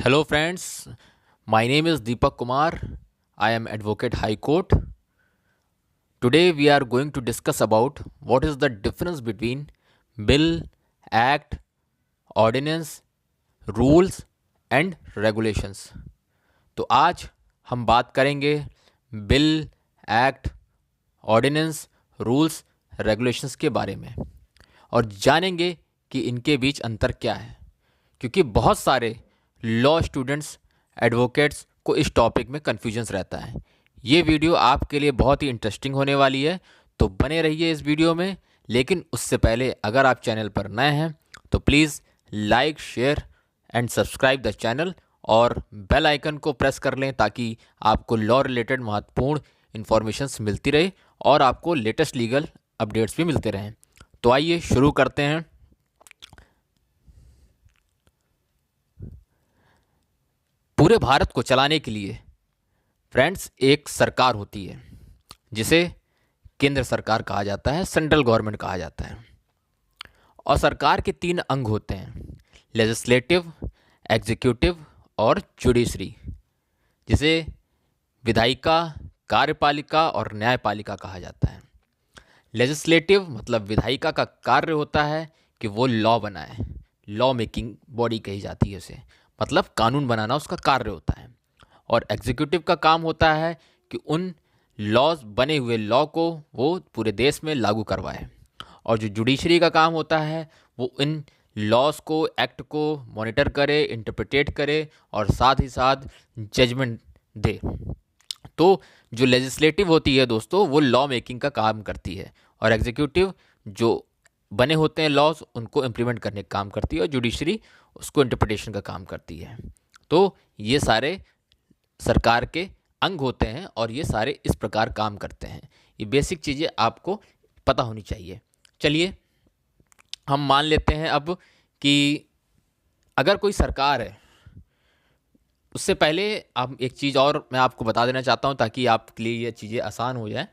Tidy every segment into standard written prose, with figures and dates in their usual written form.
Hello friends, my name is Deepak Kumar. I am Advocate High Court. Today we are going to discuss about what is the difference between bill, act, ordinance, rules and regulations. तो आज हम बात करेंगे bill, act, ordinance, rules, regulations के बारे में और जानेंगे कि इनके बीच अंतर क्या है, क्योंकि बहुत सारे लॉ स्टूडेंट्स, एडवोकेट्स को इस टॉपिक में कन्फ्यूजन्स रहता है। ये वीडियो आपके लिए बहुत ही इंटरेस्टिंग होने वाली है, तो बने रहिए इस वीडियो में। लेकिन उससे पहले अगर आप चैनल पर नए हैं तो please like, share and subscribe the channel और बेल आइकन को प्रेस कर लें ताकि आपको लॉ रिलेटेड महत्वपूर्ण इन्फॉर्मेशंस मिलती रहे और आपको लेटेस्ट लीगल अपडेट्स भी मिलते रहें। तो आइए शुरू करते हैं। पूरे भारत को चलाने के लिए फ्रेंड्स एक सरकार होती है जिसे केंद्र सरकार कहा जाता है, सेंट्रल गवर्नमेंट कहा जाता है। और सरकार के 3 अंग होते हैं, लेजिस्लेटिव, एग्जीक्यूटिव और जुडिशरी, जिसे विधायिका, कार्यपालिका और न्यायपालिका कहा जाता है। लेजिस्लेटिव मतलब विधायिका का कार्य होता है कि वो लॉ बनाए, लॉ मेकिंग बॉडी कही जाती है उसे, मतलब कानून बनाना उसका कार्य होता है। और एग्जीक्यूटिव का काम होता है कि उन लॉज, बने हुए लॉ को वो पूरे देश में लागू करवाए। और जो जुडिशरी का काम होता है वो इन लॉज को, एक्ट को मॉनिटर करे, इंटरप्रिटेट करे और साथ ही साथ जजमेंट दे। तो जो लेजिस्लेटिव होती है दोस्तों, वो लॉ मेकिंग का काम करती है, और एग्जीक्यूटिव जो बने होते हैं लॉज उनको इम्प्लीमेंट करने का काम करती है, और जुडिशरी उसको इंटरप्रिटेशन का काम करती है। तो ये सारे सरकार के अंग होते हैं और ये सारे इस प्रकार काम करते हैं। ये बेसिक चीज़ें आपको पता होनी चाहिए। चलिए हम मान लेते हैं अब कि अगर कोई सरकार है, उससे पहले आप एक चीज़ और मैं आपको बता देना चाहता हूँ ताकि आपके लिए ये चीज़ें आसान हो जाए।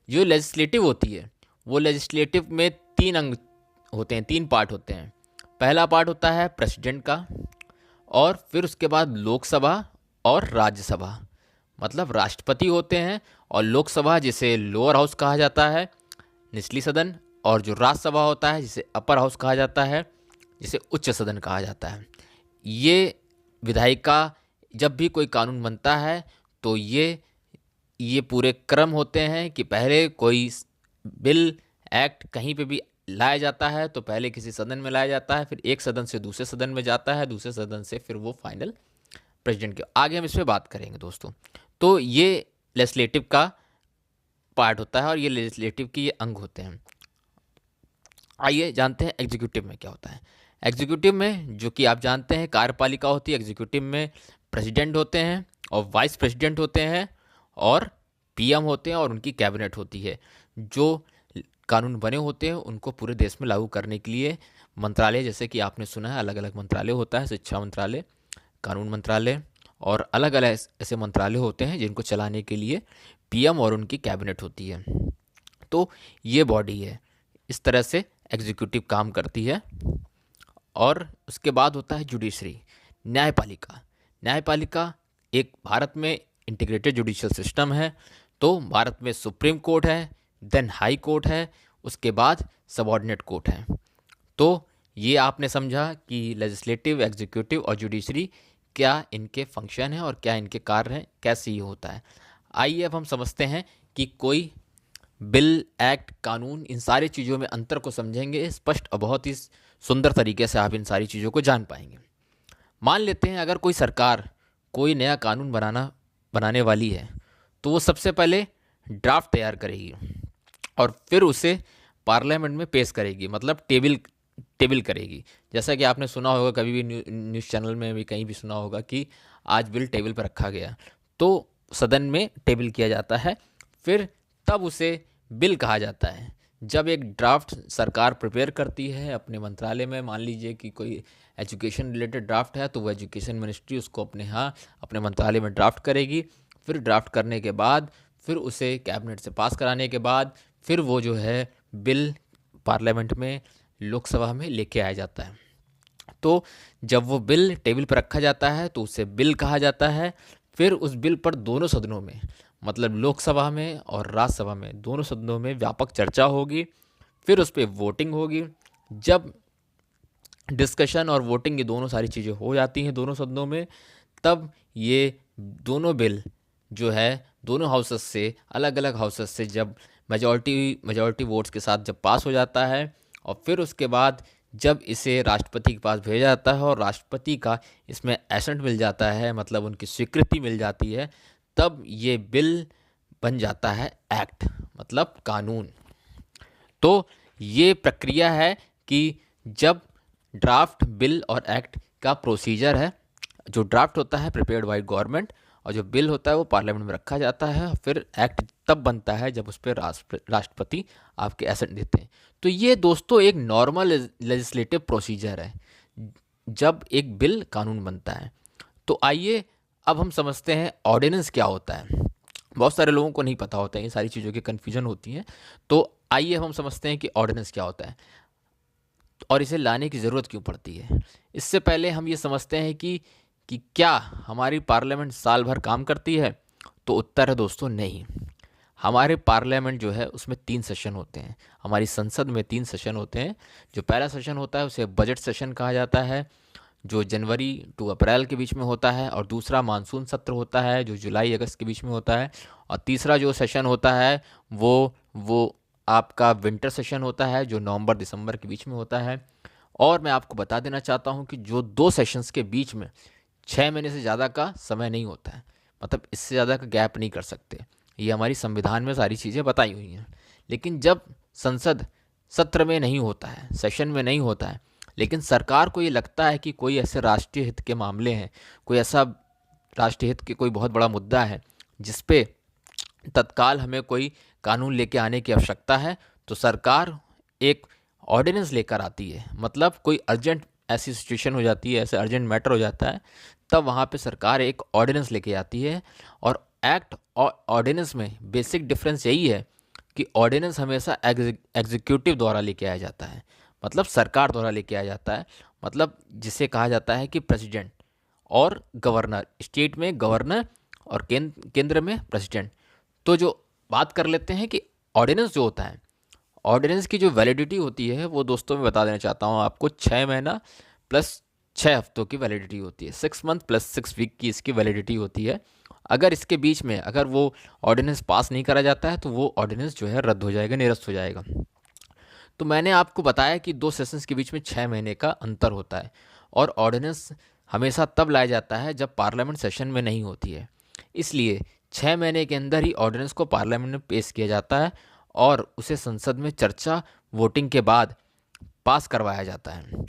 जो लेजिस्लेटिव होती है वो लेजिस्लेटिव में 3 अंग होते हैं, 3 पार्ट होते हैं। पहला पार्ट होता है प्रेसिडेंट का, और फिर उसके बाद लोकसभा और राज्यसभा, मतलब राष्ट्रपति होते हैं, और लोकसभा जिसे लोअर हाउस कहा जाता है, निचली सदन, और जो राज्यसभा होता है जिसे अपर हाउस कहा जाता है, जिसे उच्च सदन कहा जाता है। ये विधायिका जब भी कोई कानून बनता है तो ये पूरे क्रम होते हैं कि पहले कोई बिल, एक्ट कहीं पे भी लाया जाता है तो पहले किसी सदन में लाया जाता है, फिर एक सदन से दूसरे सदन में जाता है, दूसरे सदन से फिर वो फाइनल प्रेसिडेंट के। आगे हम इस पर बात करेंगे दोस्तों। तो ये लेजिस्लेटिव का पार्ट होता है और ये लेजिस्लेटिव के ये अंग होते हैं। आइए जानते हैं एग्जीक्यूटिव में क्या होता है। एग्जीक्यूटिव में, जो कि आप जानते हैं, कार्यपालिका होती है। एग्जीक्यूटिव में प्रेसिडेंट होते हैं और वाइस प्रेसिडेंट होते हैं और पीएम होते हैं और उनकी कैबिनेट होती है। जो कानून बने होते हैं उनको पूरे देश में लागू करने के लिए मंत्रालय, जैसे कि आपने सुना है, अलग अलग मंत्रालय होता है, शिक्षा मंत्रालय, कानून मंत्रालय और अलग अलग ऐसे मंत्रालय होते हैं जिनको चलाने के लिए पीएम और उनकी कैबिनेट होती है। तो ये बॉडी है, इस तरह से एग्जीक्यूटिव काम करती है। और उसके बाद होता है जुडिशरी, न्यायपालिका। न्यायपालिका एक भारत में इंटीग्रेटेड जुडिशियल सिस्टम है। तो भारत में सुप्रीम कोर्ट है, देन हाई कोर्ट है, उसके बाद सबऑर्डिनेट कोर्ट है। तो ये आपने समझा कि लेजिस्लेटिव, एग्जीक्यूटिव और जुडिशरी क्या इनके फंक्शन हैं और क्या इनके कार्य हैं, कैसे ये होता है। आइए अब हम समझते हैं कि कोई बिल, एक्ट, कानून, इन सारी चीज़ों में अंतर को समझेंगे स्पष्ट और बहुत ही सुंदर तरीके से आप इन सारी चीज़ों को जान पाएंगे। मान लेते हैं अगर कोई सरकार कोई नया कानून बनाने वाली है तो वो सबसे पहले ड्राफ्ट तैयार करेगी और फिर उसे पार्लियामेंट में पेश करेगी, मतलब टेबल करेगी। जैसा कि आपने सुना होगा, कभी भी न्यूज़ चैनल में भी कहीं भी सुना होगा कि आज बिल टेबल पर रखा गया, तो सदन में टेबल किया जाता है, फिर तब उसे बिल कहा जाता है। जब एक ड्राफ्ट सरकार प्रिपेयर करती है अपने मंत्रालय में, मान लीजिए कि कोई एजुकेशन रिलेटेड ड्राफ्ट है तो वो एजुकेशन मिनिस्ट्री उसको अपने मंत्रालय में ड्राफ्ट करेगी। फिर ड्राफ्ट करने के बाद फिर उसे कैबिनेट से पास कराने के बाद फिर वो जो है बिल पार्लियामेंट में, लोकसभा में लेके आया जाता है। तो जब वो बिल टेबल पर रखा जाता है तो उसे बिल कहा जाता है। फिर उस बिल पर दोनों सदनों में, मतलब लोकसभा में और राज्यसभा में, दोनों सदनों में व्यापक चर्चा होगी। फिर उस पर वोटिंग होगी। जब डिस्कशन और वोटिंग ये दोनों सारी चीज़ें हो जाती हैं दोनों सदनों में, तब ये दोनों बिल जो है दोनों हाउसेस से, अलग अलग हाउसेस से जब मेजॉरिटी वोट्स के साथ जब पास हो जाता है, और फिर उसके बाद जब इसे राष्ट्रपति के पास भेजा जाता है और राष्ट्रपति का इसमें एसेंट मिल जाता है, मतलब उनकी स्वीकृति मिल जाती है, तब ये बिल बन जाता है एक्ट, मतलब कानून। तो ये प्रक्रिया है कि जब ड्राफ्ट, बिल और एक्ट का प्रोसीजर है। जो ड्राफ्ट होता है प्रिपेयर्ड बाय गवर्नमेंट, और जो बिल होता है वो पार्लियामेंट में रखा जाता है। फिर एक्ट तब बनता है जब उस पर राष्ट्रपति आपके एसेंट देते हैं। तो ये दोस्तों एक नॉर्मल लेजिस्लेटिव प्रोसीजर है जब एक बिल कानून बनता है। तो आइए अब हम समझते हैं ऑर्डिनेंस क्या होता है। बहुत सारे लोगों को नहीं पता होता है, ये सारी चीज़ों की कन्फ्यूजन होती है। तो आइए हम समझते हैं कि ऑर्डिनेंस क्या होता है और इसे लाने की ज़रूरत क्यों पड़ती है। इससे पहले हम ये समझते हैं कि क्या हमारी पार्लियामेंट साल भर काम करती है। तो उत्तर है दोस्तों नहीं। हमारे पार्लियामेंट जो है उसमें 3 सेशन होते हैं। हमारी संसद में 3 सेशन होते हैं। जो पहला सेशन होता है उसे बजट सेशन कहा जाता है, जो जनवरी टू अप्रैल के बीच में होता है। और दूसरा मानसून सत्र होता है जो जुलाई अगस्त के बीच में होता है। और तीसरा जो सेशन होता है वो आपका विंटर सेशन होता है जो नवंबर दिसंबर के बीच में होता है। और मैं आपको बता देना चाहता हूं कि जो 2 सेशंस के बीच में 6 महीने से ज़्यादा का समय नहीं होता है, मतलब इससे ज़्यादा का गैप नहीं कर सकते। ये हमारी संविधान में सारी चीज़ें बताई हुई हैं। लेकिन जब संसद सत्र में नहीं होता है, सेशन में नहीं होता है, लेकिन सरकार को ये लगता है कि कोई ऐसे राष्ट्रीय हित के मामले हैं, कोई ऐसा राष्ट्रीय हित के कोई बहुत बड़ा मुद्दा है जिस पे तत्काल हमें कोई कानून लेके आने की आवश्यकता है, तो सरकार एक ऑर्डिनेंस लेकर आती है। मतलब कोई अर्जेंट ऐसी सिचुएशन हो जाती है, ऐसे अर्जेंट मैटर हो जाता है, तब वहाँ पे सरकार एक ऑर्डिनेंस लेके आती है। और एक्ट और ऑर्डिनेंस में बेसिक डिफरेंस यही है कि ऑर्डिनेंस हमेशा एग्जीक्यूटिव द्वारा लेके आया जाता है, मतलब सरकार द्वारा लेके आया जाता है। मतलब जिसे कहा जाता है कि प्रेसिडेंट और गवर्नर, स्टेट में गवर्नर और केंद्र में प्रेसिडेंट। तो जो बात कर लेते हैं कि ऑर्डिनेंस जो होता है, ऑर्डिनेंस की जो वैलिडिटी होती है वो दोस्तों मैं बता देना चाहता हूँ आपको, 6 महीना प्लस 6 हफ्तों की वैलिडिटी होती है। 6 मंथ प्लस 6 वीक की इसकी वैलिडिटी होती है। अगर इसके बीच में अगर वो ऑर्डिनेंस पास नहीं करा जाता है तो वो ऑर्डिनेंस जो है रद्द हो जाएगा, निरस्त हो जाएगा। तो मैंने आपको बताया कि 2 सेशंस के बीच में 6 महीने का अंतर होता है। और ऑर्डिनेंस हमेशा तब लाया जाता है जब पार्लियामेंट सेशन में नहीं होती है। इसलिए 6 महीने के अंदर ही ऑर्डिनेंस को पार्लियामेंट में पेश किया जाता है और उसे संसद में चर्चा, वोटिंग के बाद पास करवाया जाता है।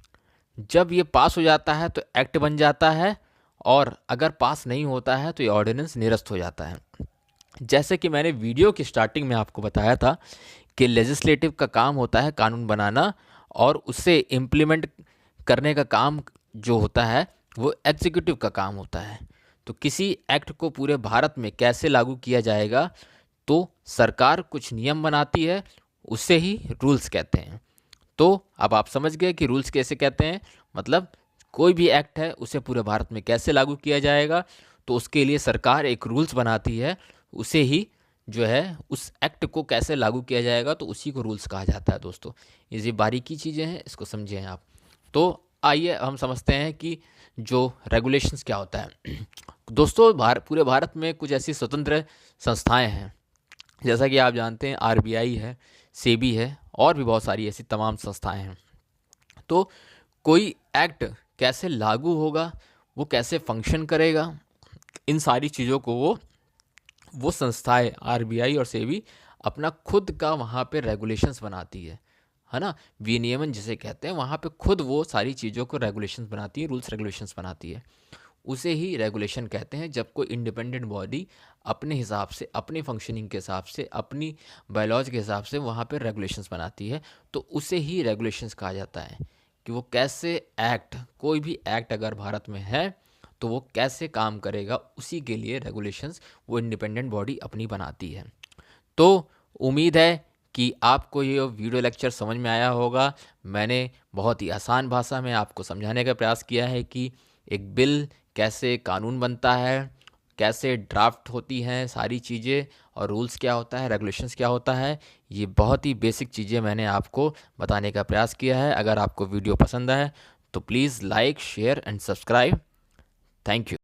जब ये पास हो जाता है तो एक्ट बन जाता है, और अगर पास नहीं होता है तो ये ऑर्डिनेंस निरस्त हो जाता है। जैसे कि मैंने वीडियो की स्टार्टिंग में आपको बताया था कि लेजिस्लेटिव का काम होता है कानून बनाना, और उससे इम्प्लीमेंट करने का काम जो होता है वो एग्जीक्यूटिव का काम होता है। तो किसी एक्ट को पूरे भारत में कैसे लागू किया जाएगा, तो सरकार कुछ नियम बनाती है, उसे ही रूल्स कहते हैं। तो अब आप समझ गए कि रूल्स कैसे कहते हैं, मतलब कोई भी एक्ट है उसे पूरे भारत में कैसे लागू किया जाएगा, तो उसके लिए सरकार एक रूल्स बनाती है, उसे ही जो है उस एक्ट को कैसे लागू किया जाएगा तो उसी को रूल्स कहा जाता है। दोस्तों ये बारीकी चीज़ें हैं, इसको समझें आप। तो आइए हम समझते हैं कि जो रेगुलेशंस क्या होता है। दोस्तों पूरे भारत में कुछ ऐसी स्वतंत्र संस्थाएं हैं, जैसा कि आप जानते हैं आरबीआई है, सेबी है, और भी बहुत सारी ऐसी तमाम संस्थाएं हैं। तो कोई एक्ट कैसे लागू होगा, वो कैसे फंक्शन करेगा, इन सारी चीज़ों को वो संस्थाएं आरबीआई और सेबी अपना खुद का वहाँ पे रेगुलेशंस बनाती है ना, विनियमन जिसे कहते हैं, वहाँ पे खुद वो सारी चीज़ों को रेगुलेशंस बनाती है, रूल्स रेगुलेशंस बनाती है। उसे ही रेगुलेशन कहते हैं जब कोई इंडिपेंडेंट बॉडी अपने हिसाब से, अपनी फंक्शनिंग के हिसाब से, अपनी बायोलॉजी के हिसाब से वहाँ पे रेगुलेशंस बनाती है। तो उसे ही रेगुलेशंस कहा जाता है कि वो कैसे एक्ट, कोई भी एक्ट अगर भारत में है तो वो कैसे काम करेगा, उसी के लिए रेगुलेशंस वो इंडिपेंडेंट बॉडी अपनी बनाती है। तो उम्मीद है कि आपको ये वीडियो लेक्चर समझ में आया होगा। मैंने बहुत ही आसान भाषा में आपको समझाने का प्रयास किया है कि एक बिल कैसे कानून बनता है, कैसे ड्राफ्ट होती हैं सारी चीज़ें, और रूल्स क्या होता है, रेगुलेशंस क्या होता है। ये बहुत ही बेसिक चीज़ें मैंने आपको बताने का प्रयास किया है। अगर आपको वीडियो पसंद आए तो please like, share and subscribe. Thank you.